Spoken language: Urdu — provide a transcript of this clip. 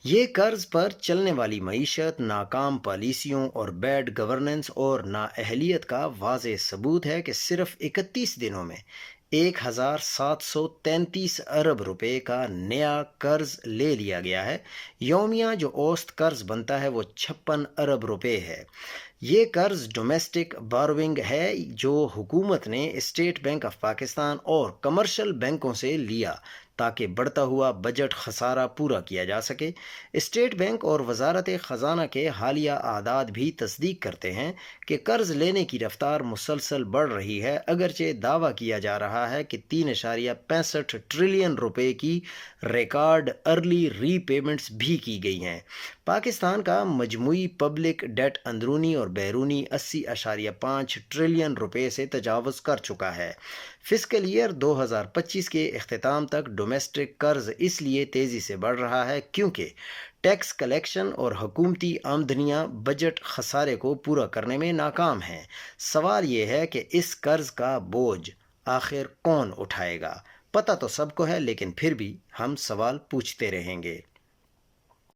یہ قرض پر چلنے والی معیشت، ناکام پالیسیوں اور بیڈ گورننس اور نااہلیت کا واضح ثبوت ہے کہ صرف 31 دنوں میں 1733 ارب روپے کا نیا قرض لے لیا گیا ہے۔ یومیہ جو اوسط قرض بنتا ہے وہ 56 ارب روپے ہے۔ یہ قرض ڈومیسٹک بارونگ ہے جو حکومت نے اسٹیٹ بینک آف پاکستان اور کمرشل بینکوں سے لیا تاکہ بڑھتا ہوا بجٹ خسارہ پورا کیا جا سکے۔ اسٹیٹ بینک اور وزارت خزانہ کے حالیہ اعداد بھی تصدیق کرتے ہیں کہ قرض لینے کی رفتار مسلسل بڑھ رہی ہے، اگرچہ دعویٰ کیا جا رہا ہے کہ 3.65 ٹریلین روپے کی ریکارڈ ارلی ری پیمنٹس بھی کی گئی ہیں۔ پاکستان کا مجموعی پبلک ڈیٹ اندرونی اور بیرونی 80.5 ٹریلین روپے سے تجاوز کر چکا ہے۔ فسکل ایئر 2025 کے اختتام تک ڈومیسٹک قرض اس لیے تیزی سے بڑھ رہا ہے کیونکہ ٹیکس کلیکشن اور حکومتی آمدنیاں بجٹ خسارے کو پورا کرنے میں ناکام ہیں۔ سوال یہ ہے کہ اس قرض کا بوجھ آخر کون اٹھائے گا؟ پتہ تو سب کو ہے، لیکن پھر بھی ہم سوال پوچھتے رہیں گے۔